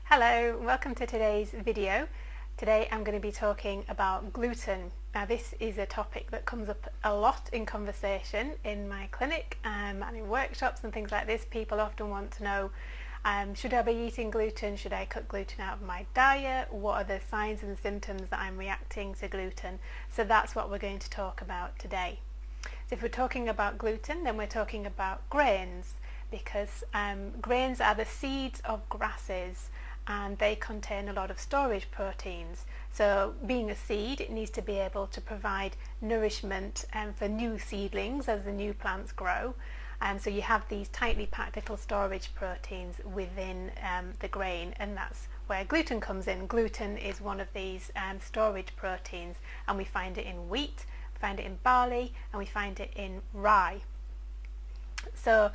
Hello, welcome to today's video. Today I'm going to be talking about gluten. Now this is a topic that comes up a lot in conversation in my clinic and in workshops and things like this. People often want to know, should I be eating gluten? Should I cut gluten out of my diet? What are the signs and symptoms that I'm reacting to gluten? So that's what we're going to talk about today. So if we're talking about gluten, then we're talking about grains, because grains are the seeds of grasses and they contain a lot of storage proteins. So being a seed, it needs to be able to provide nourishment for new seedlings as the new plants grow. So you have these tightly packed little storage proteins within the grain, and that's where gluten comes in. Gluten is one of these storage proteins, and we find it in wheat, we find it in barley, and we find it in rye. So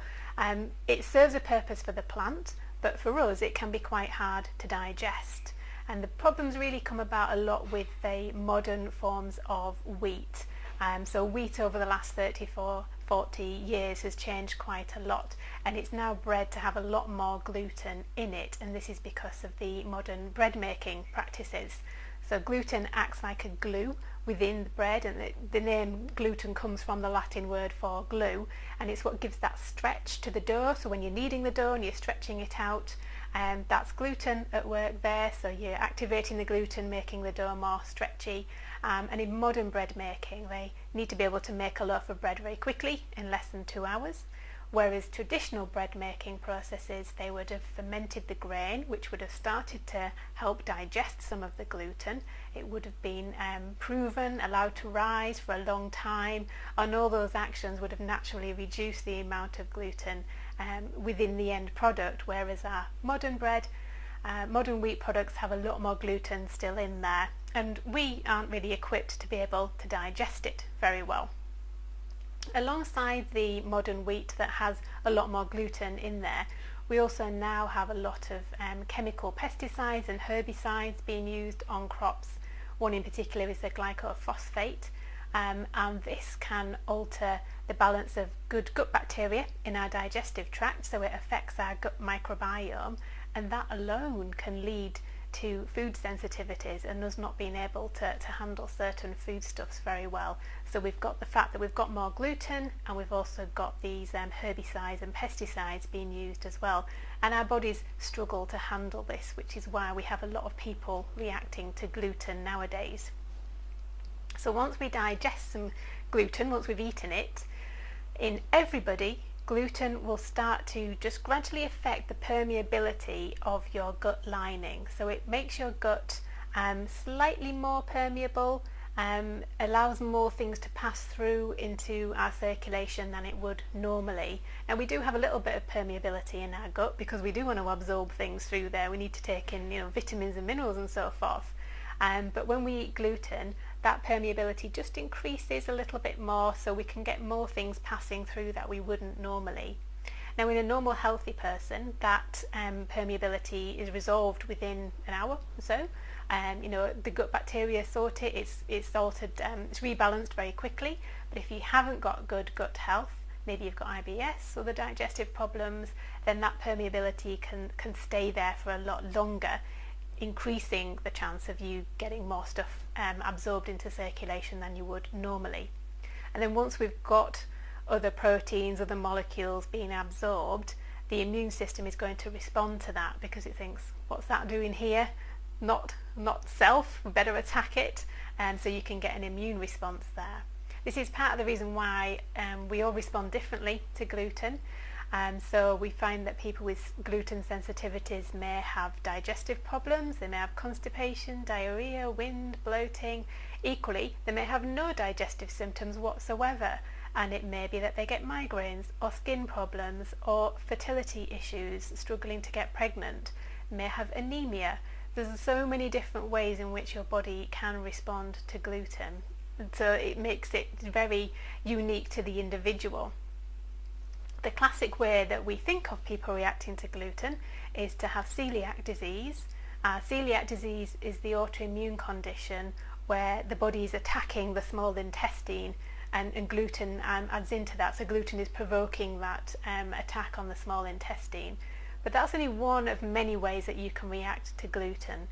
it serves a purpose for the plant, but for us it can be quite hard to digest, and the problems really come about a lot with the modern forms of wheat. So wheat over the last 40 years has changed quite a lot, and it's now bred to have a lot more gluten in it, and this is because of the modern bread making practices. So gluten acts like a glue within the bread, and the name gluten comes from the Latin word for glue, and it's what gives that stretch to the dough. So when you're kneading the dough and you're stretching it out, that's gluten at work there. So you're activating the gluten, making the dough more stretchy. And in modern bread making, they need to be able to make a loaf of bread very quickly, in less than 2 hours. Whereas traditional bread making processes, they would have fermented the grain, which would have started to help digest some of the gluten. It would have been proven, allowed to rise for a long time, and all those actions would have naturally reduced the amount of gluten within the end product, whereas our modern bread, modern wheat products have a lot more gluten still in there, and we aren't really equipped to be able to digest it very well. Alongside the modern wheat that has a lot more gluten in there, we also now have a lot of chemical pesticides and herbicides being used on crops. One in particular is the glyphosate, and this can alter the balance of good gut bacteria in our digestive tract, so it affects our gut microbiome, and that alone can lead to food sensitivities and us not being able to handle certain foodstuffs very well. So we've got the fact that we've got more gluten, and we've also got these herbicides and pesticides being used as well, and our bodies struggle to handle this, which is why we have a lot of people reacting to gluten nowadays. So once we digest some gluten, once we've eaten it, in everybody, gluten will start to just gradually affect the permeability of your gut lining. So it makes your gut slightly more permeable, allows more things to pass through into our circulation than it would normally. And we do have a little bit of permeability in our gut because we do want to absorb things through there. We need to take in, vitamins and minerals and so forth. But when we eat gluten, that permeability just increases a little bit more, so we can get more things passing through that we wouldn't normally. Now in a normal healthy person, that permeability is resolved within an hour or so. The gut bacteria sort it, it's altered, it's rebalanced very quickly. But if you haven't got good gut health, maybe you've got IBS or the digestive problems, then that permeability can stay there for a lot longer, increasing the chance of you getting more stuff absorbed into circulation than you would normally. And then once we've got other proteins, other molecules being absorbed, the immune system is going to respond to that because it thinks, what's that doing here? Not self, we better attack it, and so you can get an immune response there. This is part of the reason why we all respond differently to gluten. So we find that people with gluten sensitivities may have digestive problems, they may have constipation, diarrhea, wind, bloating. Equally, they may have no digestive symptoms whatsoever, and it may be that they get migraines or skin problems or fertility issues, struggling to get pregnant, may have anemia. There's so many different ways in which your body can respond to gluten, and so it makes it very unique to the individual. The classic way that we think of people reacting to gluten is to have celiac disease. Celiac disease is the autoimmune condition where the body is attacking the small intestine, and gluten adds into that. So gluten is provoking that attack on the small intestine. But that's only one of many ways that you can react to gluten.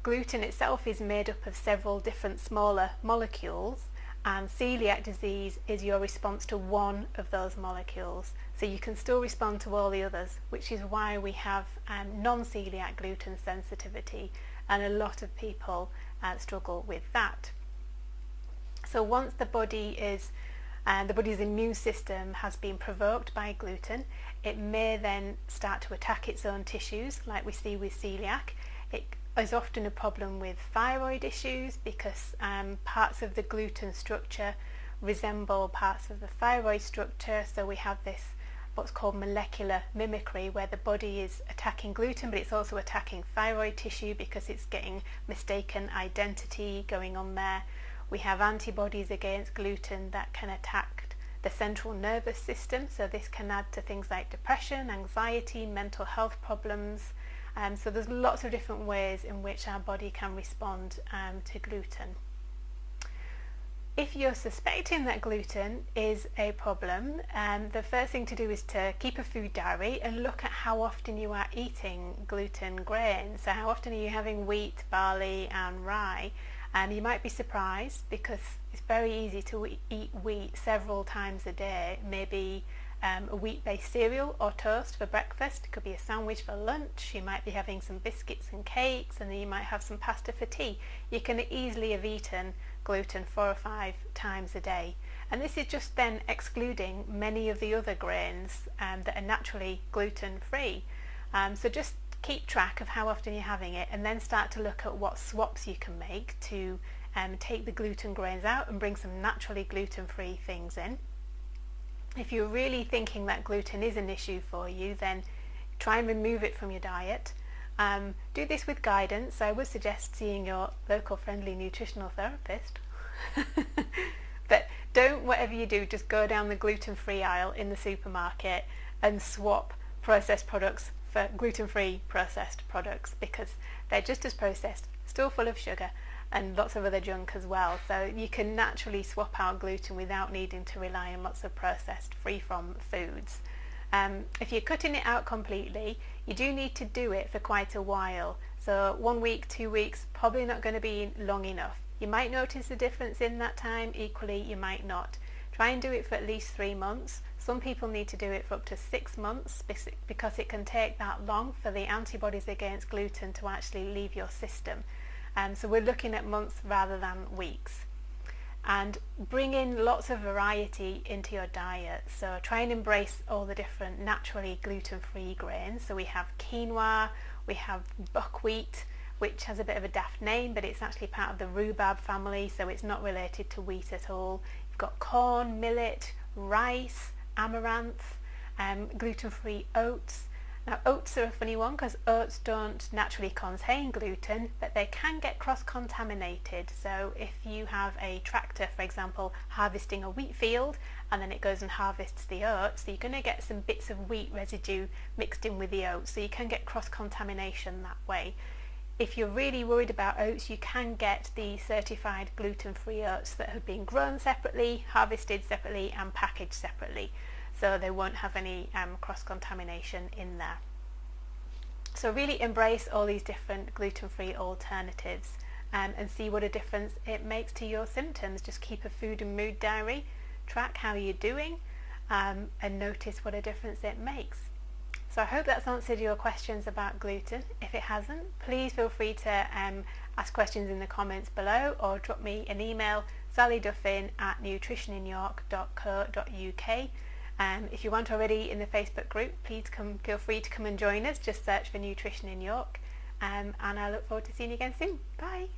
Gluten itself is made up of several different smaller molecules, and celiac disease is your response to one of those molecules. So you can still respond to all the others, which is why we have non-celiac gluten sensitivity, and a lot of people struggle with that. So once the body's immune system has been provoked by gluten, it may then start to attack its own tissues, like we see with celiac. It is often a problem with thyroid issues because parts of the gluten structure resemble parts of the thyroid structure. So we have this what's called molecular mimicry, where the body is attacking gluten, but it's also attacking thyroid tissue because it's getting mistaken identity going on there. We have antibodies against gluten that can attack the central nervous system, so this can add to things like depression, anxiety, mental health problems. So there's lots of different ways in which our body can respond to gluten. If you're suspecting that gluten is a problem, the first thing to do is to keep a food diary and look at how often you are eating gluten grains. So how often are you having wheat, barley and rye? You might be surprised because it's very easy to eat wheat several times a day. Maybe a wheat-based cereal or toast for breakfast. It could be a sandwich for lunch. You might be having some biscuits and cakes, and then you might have some pasta for tea. You can easily have eaten gluten 4 or 5 times a day. And this is just then excluding many of the other grains that are naturally gluten-free. So just keep track of how often you're having it, and then start to look at what swaps you can make to take the gluten grains out and bring some naturally gluten-free things in. If you're really thinking that gluten is an issue for you, then try and remove it from your diet. Do this with guidance. I would suggest seeing your local friendly nutritional therapist. But don't, whatever you do, just go down the gluten-free aisle in the supermarket and swap processed products for gluten-free processed products, because they're just as processed, still full of sugar and lots of other junk as well. So you can naturally swap out gluten without needing to rely on lots of processed free-from foods. If you're cutting it out completely, you do need to do it for quite a while. So 1 week, 2 weeks, probably not going to be long enough. You might notice a difference in that time, equally you might not. Try and do it for at least 3 months. Some people need to do it for up to 6 months because it can take that long for the antibodies against gluten to actually leave your system. So we're looking at months rather than weeks. And bring in lots of variety into your diet. So try and embrace all the different naturally gluten-free grains. So we have quinoa, we have buckwheat, which has a bit of a daft name, but it's actually part of the rhubarb family, so it's not related to wheat at all. You've got corn, millet, rice, amaranth, gluten-free oats. Now oats are a funny one because oats don't naturally contain gluten, but they can get cross-contaminated. So if you have a tractor, for example, harvesting a wheat field and then it goes and harvests the oats, so you're going to get some bits of wheat residue mixed in with the oats, so you can get cross-contamination that way. If you're really worried about oats, you can get the certified gluten-free oats that have been grown separately, harvested separately and packaged separately, so they won't have any cross-contamination in there. So really embrace all these different gluten-free alternatives and see what a difference it makes to your symptoms. Just keep a food and mood diary, track how you're doing and notice what a difference it makes. So I hope that's answered your questions about gluten. If it hasn't, please feel free to ask questions in the comments below or drop me an email, sallyduffin@nutritioninyork.co.uk. If you aren't already in the Facebook group, please feel free to come and join us. Just search for Nutrition in York, and I look forward to seeing you again soon. Bye.